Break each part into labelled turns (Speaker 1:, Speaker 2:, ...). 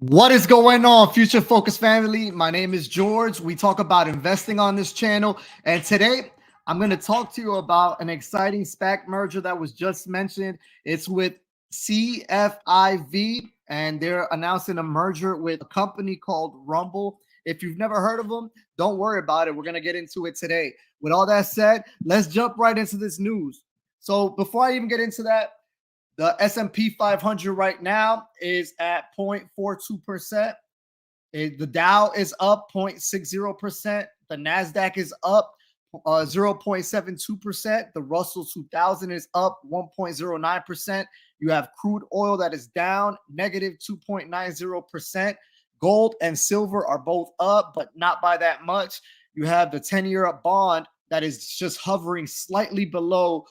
Speaker 1: What is going on, Future Focus family? My name is George. We talk about investing on this channel. And today I'm going to talk to you about an exciting SPAC merger that was just mentioned. It's with CFIV, and they're announcing a merger with a company called Rumble. If you've never heard of them, don't worry about it. We're going to get into it today. With all that said, let's jump right into this news. So before I even get into that, the S&P 500 right now is at 0.42%. The Dow is up 0.60%. The NASDAQ is up 0.72%. The Russell 2000 is up 1.09%. You have crude oil that is down negative 2.90%. Gold and silver are both up, but not by that much. You have the 10-year bond that is just hovering slightly below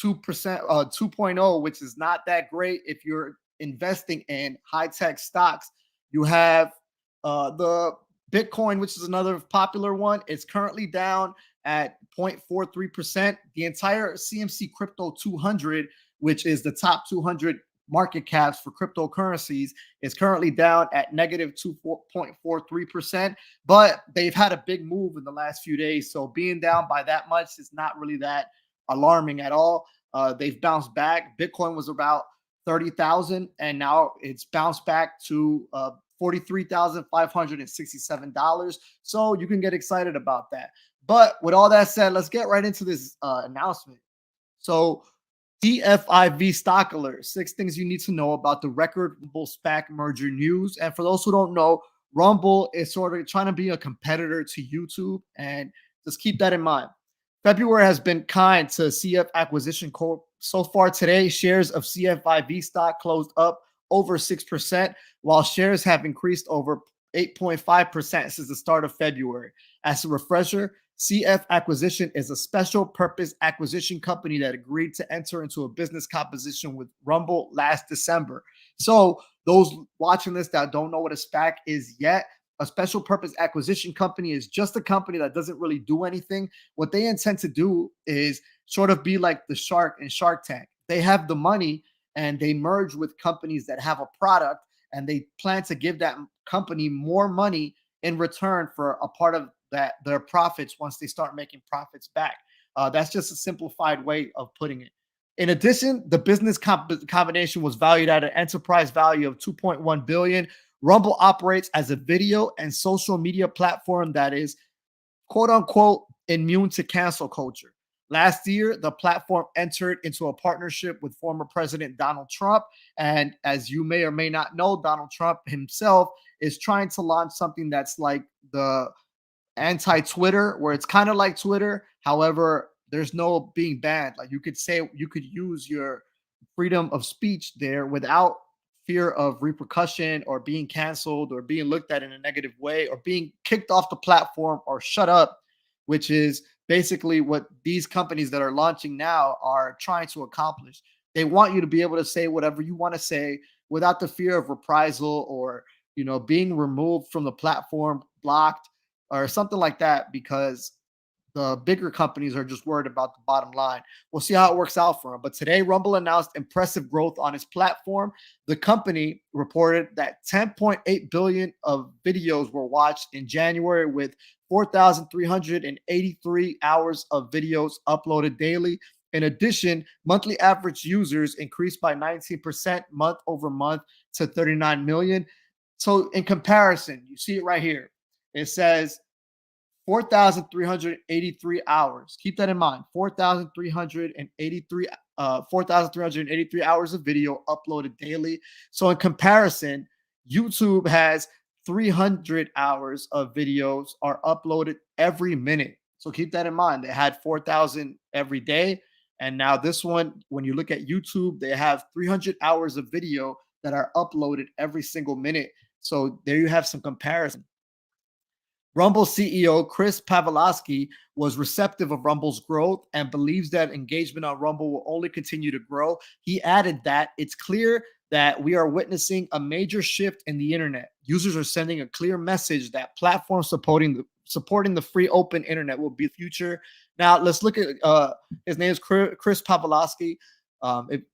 Speaker 1: 2%, 2.0, which is not that great if you're investing in high-tech stocks. You have the Bitcoin, which is another popular one. It's currently down at 0.43%. The entire CMC Crypto 200, which is the top 200 market caps for cryptocurrencies, is currently down at negative 2.43%. But they've had a big move in the last few days. So being down by that much is not really that alarming at all. They've bounced back. Bitcoin was about 30,000, and now it's bounced back to $43,567. So you can get excited about that. But with all that said, let's get right into this announcement. So CFIV stock alert, 6 things you need to know about the record Rumble SPAC merger news. And for those who don't know, Rumble is sort of trying to be a competitor to YouTube, and just keep that in mind. February has been kind to CF Acquisition Corp. So far today, shares of CFIV stock closed up over 6%, while shares have increased over 8.5% since the start of February. As a refresher, CF Acquisition is a special purpose acquisition company that agreed to enter into a business composition with Rumble last December. So those watching this that don't know what a SPAC is yet, a special purpose acquisition company is just a company that doesn't really do anything. What they intend to do is sort of be like the shark in Shark Tank. They have the money and they merge with companies that have a product, and they plan to give that company more money in return for a part of that their profits once they start making profits back. That's just a simplified way of putting it. In addition, the business combination was valued at an enterprise value of $2.1 billion. Rumble operates as a video and social media platform that is quote unquote immune to cancel culture. Last year, the platform entered into a partnership with former President Donald Trump. And as you may or may not know, Donald Trump himself is trying to launch something that's like the anti-Twitter, where it's kind of like Twitter. However, there's no being banned. Like you could use your freedom of speech there without fear of repercussion or being canceled or being looked at in a negative way or being kicked off the platform or shut up, which is basically what these companies that are launching now are trying to accomplish. They want you to be able to say whatever you want to say without the fear of reprisal or, being removed from the platform, blocked, or something like that, because the bigger companies are just worried about the bottom line. We'll see how it works out for them. But today, Rumble announced impressive growth on its platform. The company reported that 10.8 billion of videos were watched in January, with 4,383 hours of videos uploaded daily. In addition, monthly average users increased by 19% month over month to 39 million. So in comparison, you see it right here. It says 4,383 hours. Keep that in mind. 4,383 hours of video uploaded daily. So in comparison, YouTube has 300 hours of videos are uploaded every minute. So keep that in mind. They had 4,000 every day. And now this one, when you look at YouTube, they have 300 hours of video that are uploaded every single minute. So there you have some comparison. Rumble CEO Chris Pavlovski was receptive of Rumble's growth and believes that engagement on Rumble will only continue to grow. He added that it's clear that we are witnessing a major shift in the internet. Users are sending a clear message that platforms supporting the free open internet will be the future. Now let's look at his name is Chris Pavlovski.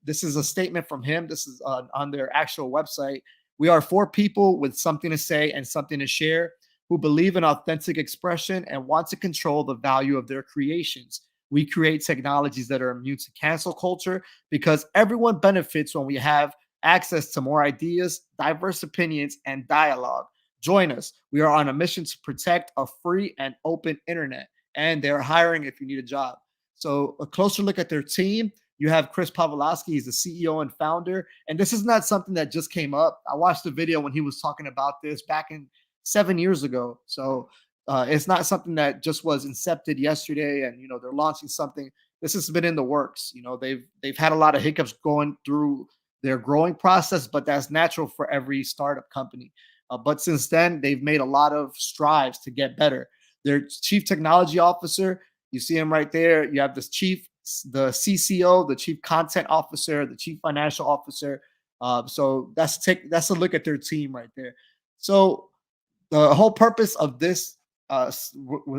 Speaker 1: This is a statement from him. This is on their actual website. We are four people with something to say and something to share who believe in authentic expression and want to control the value of their creations. We create technologies that are immune to cancel culture because everyone benefits when we have access to more ideas, diverse opinions, and dialogue. Join us. We are on a mission to protect a free and open internet, and they're hiring if you need a job. So, a closer look at their team. You have Chris Pavlovsky, he's the CEO and founder. And this is not something that just came up. I watched the video when he was talking about this back in 7 years ago. So, it's not something that just was incepted yesterday and they're launching something. This has been in the works. They've had a lot of hiccups going through their growing process, but that's natural for every startup company. But since then, they've made a lot of strides to get better. Their chief technology officer, you see him right there. You have this the CCO, the chief content officer, the chief financial officer. So that's a look at their team right there. So the whole purpose of this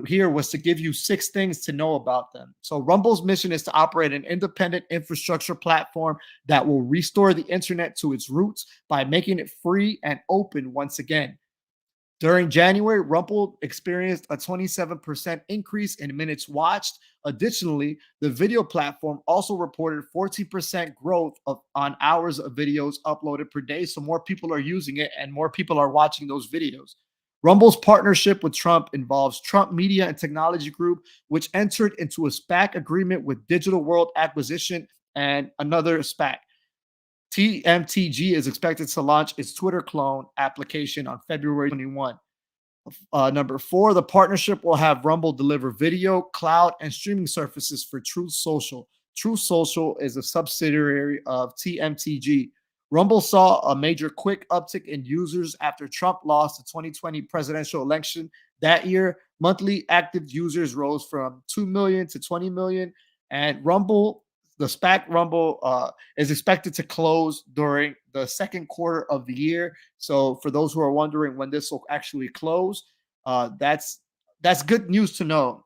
Speaker 1: here was to give you 6 things to know about them. So Rumble's mission is to operate an independent infrastructure platform that will restore the internet to its roots by making it free and open once again. During January, Rumble experienced a 27% increase in minutes watched. Additionally, the video platform also reported 14% growth on hours of videos uploaded per day. So more people are using it and more people are watching those videos. Rumble's partnership with Trump involves Trump Media and Technology Group, which entered into a SPAC agreement with Digital World Acquisition and another SPAC. TMTG is expected to launch its Twitter clone application on February 21. Number 4, the partnership will have Rumble deliver video, cloud, and streaming services for Truth Social. Truth Social is a subsidiary of TMTG. Rumble saw a major quick uptick in users after Trump lost the 2020 presidential election. That year, monthly active users rose from 2 million to 20 million. And Rumble, the SPAC Rumble, is expected to close during the second quarter of the year. So for those who are wondering when this will actually close, that's good news to know.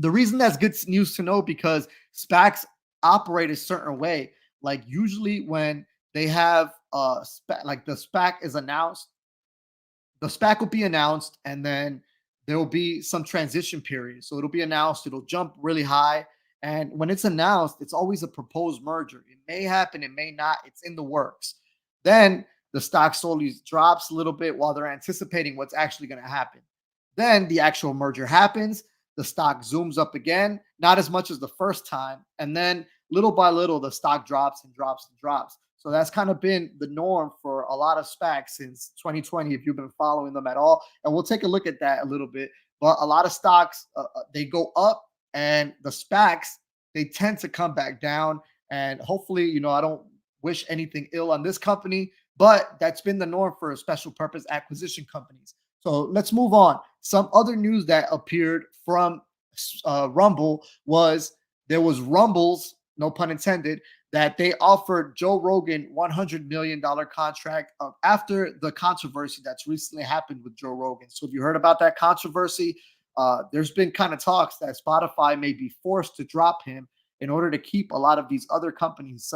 Speaker 1: The reason that's good news to know because SPACs operate a certain way. Like usually when they have like the SPAC is announced, the SPAC will be announced, and then there will be some transition period. So it'll be announced, it'll jump really high. And when it's announced, it's always a proposed merger. It may happen, it may not, it's in the works. Then the stock slowly drops a little bit while they're anticipating what's actually going to happen. Then the actual merger happens, the stock zooms up again, not as much as the first time. And then little by little, the stock drops and drops and drops. So that's kind of been the norm for a lot of SPACs since 2020, if you've been following them at all. And we'll take a look at that a little bit. But a lot of stocks, they go up, and the SPACs, they tend to come back down. And hopefully, I don't wish anything ill on this company, but that's been the norm for special purpose acquisition companies. So let's move on. Some other news that appeared from Rumble was there was rumbles, no pun intended, that they offered Joe Rogan $100 million contract after the controversy that's recently happened with Joe Rogan. So if you heard about that controversy, there's been kind of talks that Spotify may be forced to drop him in order to keep a lot of these other companies,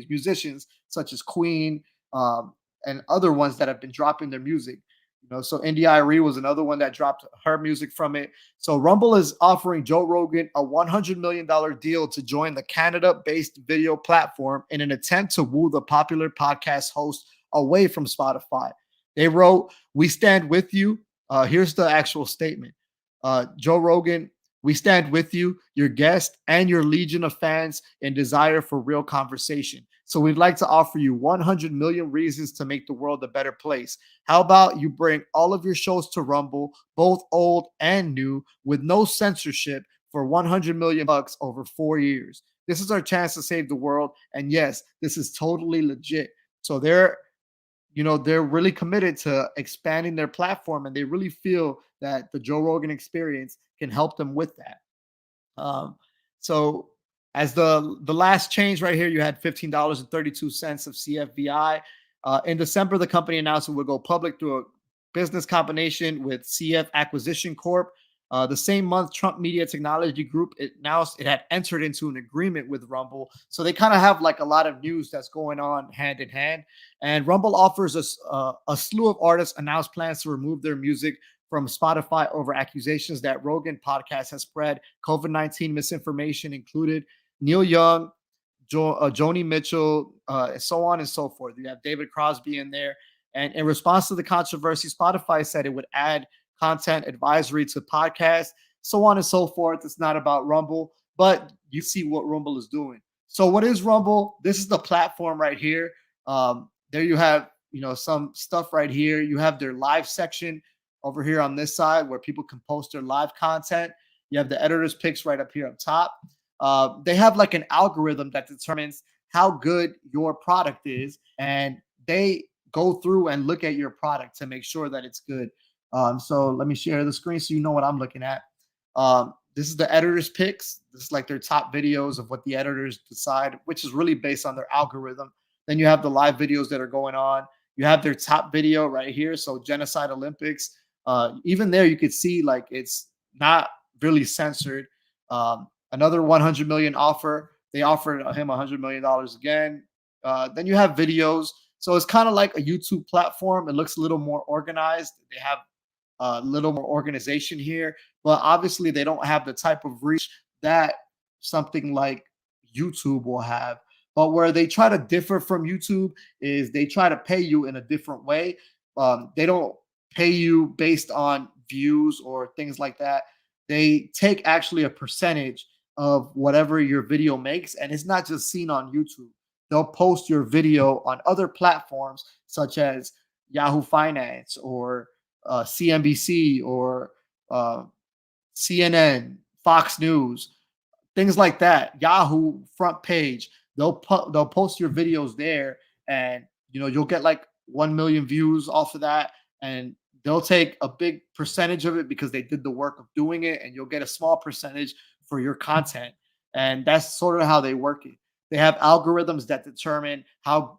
Speaker 1: musicians such as Queen and other ones that have been dropping their music. So India.Arie was another one that dropped her music from it. So Rumble is offering Joe Rogan a $100 million deal to join the Canada-based video platform in an attempt to woo the popular podcast host away from Spotify. They wrote, "We stand with you." Here's the actual statement. Joe Rogan, "We stand with you, your guest, and your legion of fans in desire for real conversation. So we'd like to offer you 100 million reasons to make the world a better place. How about you bring all of your shows to Rumble, both old and new, with no censorship for 100 million bucks over 4 years. This is our chance to save the world. And yes, this is totally legit." So they're really committed to expanding their platform, and they really feel that the Joe Rogan experience can help them with that. So as the last change right here, you had $15.32 of CFVI. In December, the company announced it would go public through a business combination with CF Acquisition Corp. The same month, Trump Media Technology Group it had entered into an agreement with Rumble, so they kind of have like a lot of news that's going on hand in hand. And Rumble offers us a slew of artists announced plans to remove their music from Spotify over accusations that Rogan podcast has spread COVID-19 misinformation, included Neil Young, Joni Mitchell, so on and so forth. You have David Crosby in there. And in response to the controversy, Spotify said it would add content advisory to podcasts, so on and so forth. It's not about Rumble, but you see what Rumble is doing. So what is Rumble? This is the platform right here. There you have, some stuff right here. You have their live section over here on this side where people can post their live content. You have the editor's picks right up here up top. They have like an algorithm that determines how good your product is, and they go through and look at your product to make sure that it's good. So let me share the screen so you know what I'm looking at. This is the editor's picks. This is like their top videos of what the editors decide, which is really based on their algorithm. Then you have the live videos that are going on. You have their top video right here. So Genocide Olympics. Even there, you could see like it's not really censored. Another 100 million offer. They offered him $100 million again. Then you have videos. So it's kind of like a YouTube platform. It looks a little more organized. They have a little more organization here, but obviously they don't have the type of reach that something like YouTube will have. But where they try to differ from YouTube is they try to pay you in a different way. They don't pay you based on views or things like that. They take actually a percentage of whatever your video makes, and it's not just seen on YouTube. They'll post your video on other platforms such as Yahoo Finance or CNBC or CNN, Fox News, things like that. Yahoo front page. They'll post your videos there, and you'll get like 1 million views off of that, and they'll take a big percentage of it because they did the work of doing it, and you'll get a small percentage for your content. And that's sort of how they work it. They have algorithms that determine how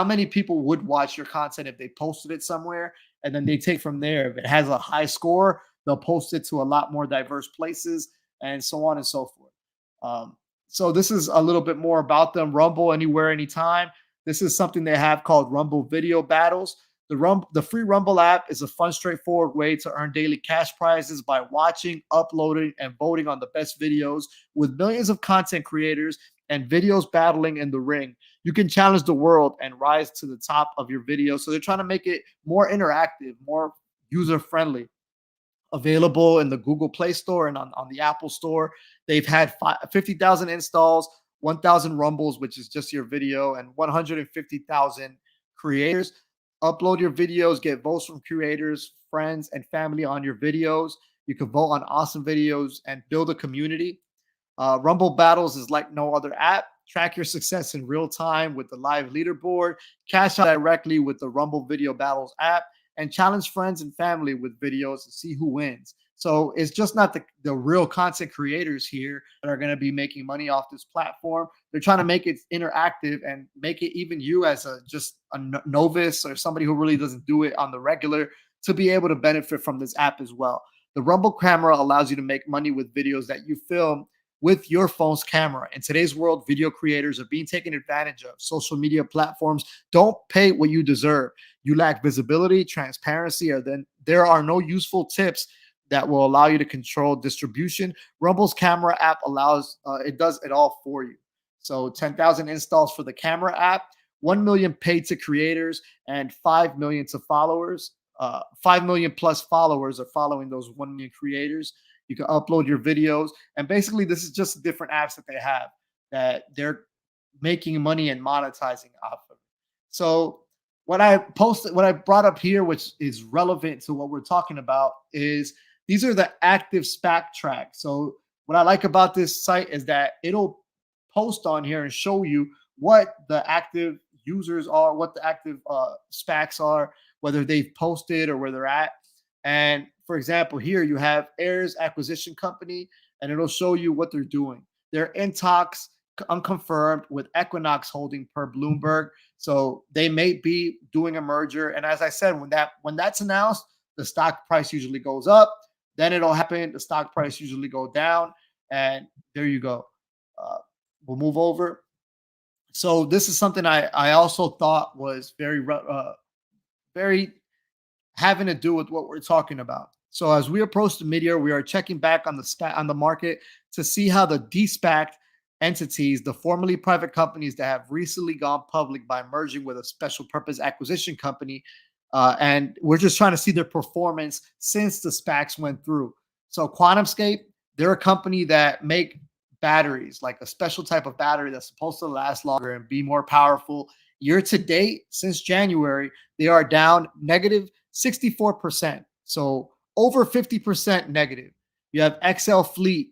Speaker 1: many people would watch your content if they posted it somewhere, and then they take from there. If it has a high score, they'll post it to a lot more diverse places, and so on and so forth. So this is a little bit more about them. Rumble Anywhere, Anytime. This is something they have called Rumble Video Battles. The free Rumble app is a fun, straightforward way to earn daily cash prizes by watching, uploading, and voting on the best videos with millions of content creators and videos battling in the ring. You can challenge the world and rise to the top of your video. So they're trying to make it more interactive, more user-friendly. Available in the Google Play Store and on the Apple Store. They've had 50,000 installs, 1,000 rumbles, which is just your video, and 150,000 creators. Upload your videos, get votes from creators, friends, and family on your videos. You can vote on awesome videos and build a community. Rumble Battles is like no other app. Track your success in real time with the live leaderboard. Cash out directly with the Rumble Video Battles app, and challenge friends and family with videos to see who wins. So it's just not the real content creators here that are going to be making money off this platform. They're trying to make it interactive and make it even you as just a novice or somebody who really doesn't do it on the regular to be able to benefit from this app as well. The Rumble camera allows you to make money with videos that you film with your phone's camera. In today's world, video creators are being taken advantage of. Social media platforms don't pay what you deserve. You lack visibility, transparency, or then there are no useful tips that will allow you to control distribution. Rumble's camera app it does it all for you. So 10,000 installs for the camera app, 1 million paid to creators, and 5 million to followers. 5 million plus followers are following those 1 million creators. You can upload your videos, and basically this is just different apps that they have that they're making money and monetizing off of. So what I brought up here, which is relevant to what we're talking about, is these are the active SPAC tracks. So what I like about this site is that it'll post on here and show you what the active users are, what the active SPACs are, whether they've posted or where they're at. And for example, here you have Heirs Acquisition Company, and it'll show you what they're doing. They're in talks, unconfirmed, with Equinox Holding per Bloomberg. So they may be doing a merger. And as I said, when that's announced, the stock price usually goes up. then it'll happen. The stock price usually go down, and there you go. Uh, we'll move over. So this is something I also thought was very having to do with what we're talking about. So as we approach the mid-year, we are checking back on the market to see how the de-SPAC entities, the formerly private companies that have recently gone public by merging with a special purpose acquisition company, and we're just trying to see their performance since the SPACs went through. So QuantumScape, they're a company that make batteries, like a special type of battery that's supposed to last longer and be more powerful. Year to date, since January, they are down negative 64%. So over 50% negative. You have XL Fleet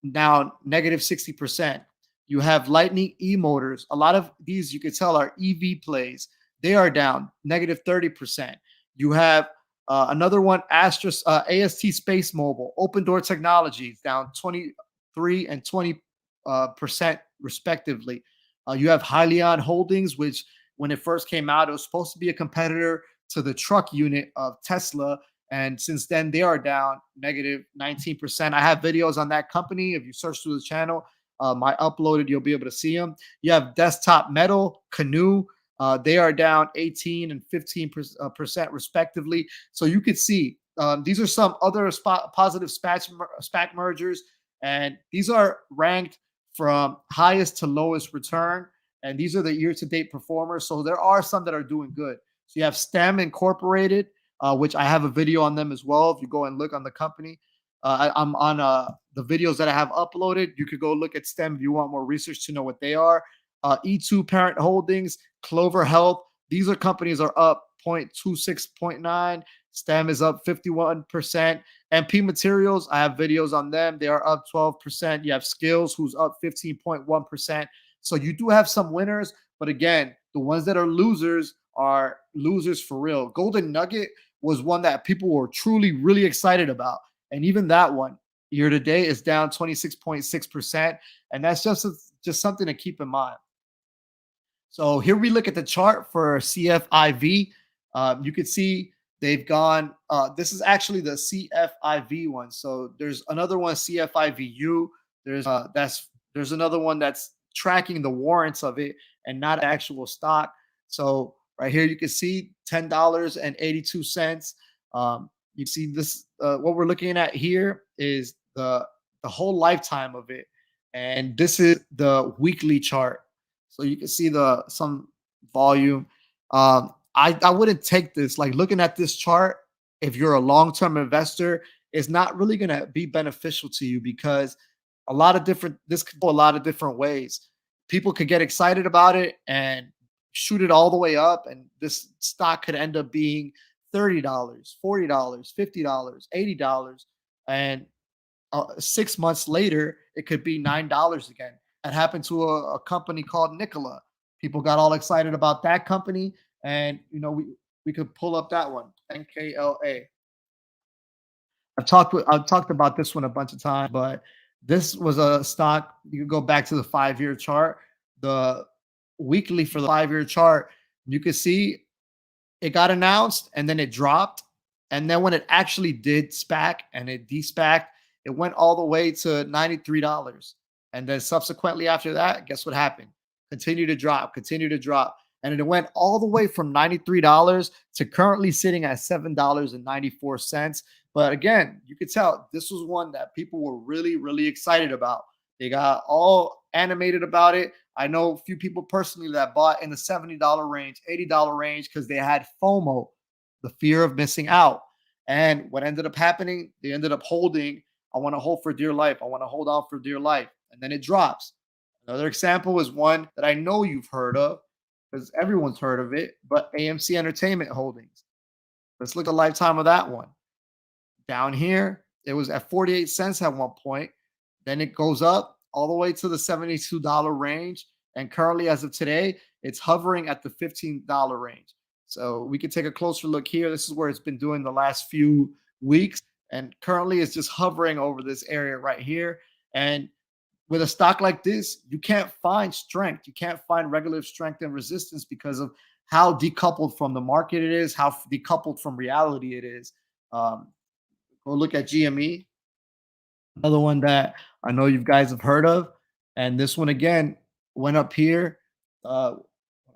Speaker 1: now negative 60%. You have Lightning E Motors. A lot of these you could tell are EV plays. They are down negative 30%. You have another one, AST Space Mobile, Open Door Technologies down 23 and 20% respectively. You have Hyliion Holdings, which when it first came out, it was supposed to be a competitor to the truck unit of Tesla. And since then, they are down negative 19%. I have videos on that company. If you search through the channel, I uploaded, you'll be able to see them. You have Desktop Metal, Canoe. They are down 18 and 15% respectively. So you could see these are some other positive SPAC mergers. And these are ranked from highest to lowest return. And these are the year-to-date performers. So there are some that are doing good. So you have STEM Incorporated, which I have a video on them as well. If you go and look on the company, I'm on the videos that I have uploaded. You could go look at STEM if you want more research to know what they are. E2 Parent Holdings, Clover Health. These are companies are up 0.26, STEM is up 51%. MP Materials, I have videos on them. They are up 12%. You have Skills, who's up 15.1%. So you do have some winners, but again, the ones that are losers for real. Golden Nugget was one that people were truly really excited about. And even that one year to date is down 26.6%. And that's just something to keep in mind. So here we look at the chart for CFIV. You can see they've gone, this is actually the CFIV one. So there's another one, CFIVU. There's another one that's tracking the warrants of it and not actual stock. So right here, you can see $10.82. You see this, what we're looking at here is the whole lifetime of it. And this is the weekly chart. So you can see some volume. I wouldn't take this, like looking at this chart, if you're a long-term investor, it's not really going to be beneficial to you because this could go a lot of different ways. People could get excited about it and shoot it all the way up, and this stock could end up being $30, $40, $50, $80, and 6 months later it could be $9 again. That happened to a company called Nikola. People got all excited about that company, and we could pull up that one, NKLA. I've talked about this one a bunch of times, but this was a stock. You can go back to the 5-year chart, the weekly for the 5-year chart. You can see it got announced and then it dropped. And then when it actually did SPAC and it de-SPACed, it went all the way to $93. And then subsequently after that, guess what happened? Continue to drop. And it went all the way from $93 to currently sitting at $7.94. But again, you could tell this was one that people were really, really excited about. They got all animated about it. I know a few people personally that bought in the $70 range, $80 range because they had FOMO, the fear of missing out. And what ended up happening, they ended up holding. I want to hold for dear life. I want to hold on for dear life. And then it drops. Another example is one that I know you've heard of because everyone's heard of it, but AMC Entertainment Holdings. Let's look at the lifetime of that one. Down here, it was at 48 cents at one point. Then it goes up all the way to the $72 range. And currently, as of today, it's hovering at the $15 range. So we can take a closer look here. This is where it's been doing the last few weeks. And currently, it's just hovering over this area right here. And with a stock like this, you can't find strength. You can't find regular strength and resistance because of how decoupled from the market it is, how decoupled from reality it is. We'll look at GME, another one that I know you guys have heard of. And this one again went up here. Uh,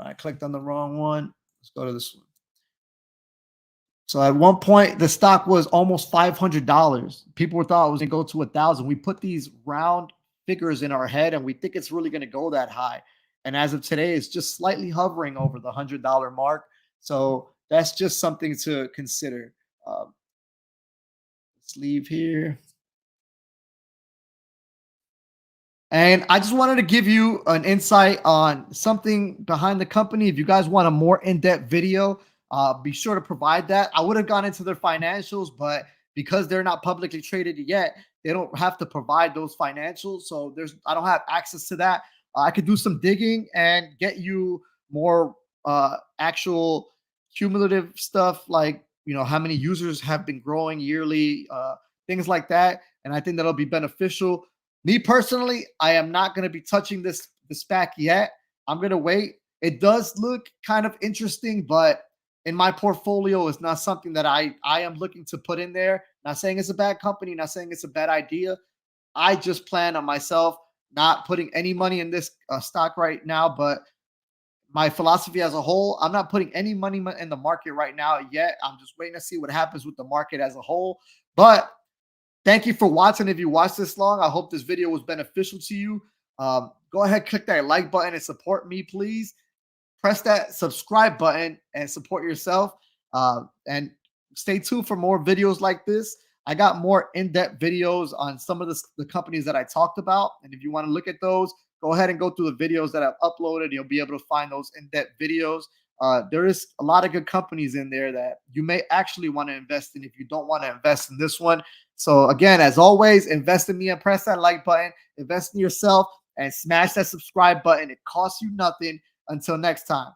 Speaker 1: I clicked on the wrong one. Let's go to this one. So at one point, the stock was almost $500. People thought it was going to go to 1,000. We put these round figures in our head, and we think it's really going to go that high. And as of today, it's just slightly hovering over the $100 mark. So that's just something to consider. Let's leave here. And I just wanted to give you an insight on something behind the company. If you guys want a more in-depth video, be sure to provide that. I would have gone into their financials, but because they're not publicly traded yet, they don't have to provide those financials. So I don't have access to that. I could do some digging and get you more actual cumulative stuff, like how many users have been growing yearly, things like that. And I think that'll be beneficial. Me personally, I am not going to be touching this SPAC yet. I'm going to wait. It does look kind of interesting, but in my portfolio, it's not something that I am looking to put in there. Not saying it's a bad company, not saying it's a bad idea. I just plan on myself not putting any money in this stock right now. But my philosophy as a whole, I'm not putting any money in the market right now yet. I'm just waiting to see what happens with the market as a whole. But thank you for watching. If you watched this long, I hope this video was beneficial to you. Go ahead, click that like button and support me, please. Press that subscribe button and support yourself. And stay tuned for more videos like this. I got more in-depth videos on some of the companies that I talked about. And if you want to look at those, go ahead and go through the videos that I've uploaded. You'll be able to find those in-depth videos. There is a lot of good companies in there that you may actually want to invest in if you don't want to invest in this one. So again, as always, invest in me and press that like button, invest in yourself, and smash that subscribe button. It costs you nothing. Until next time.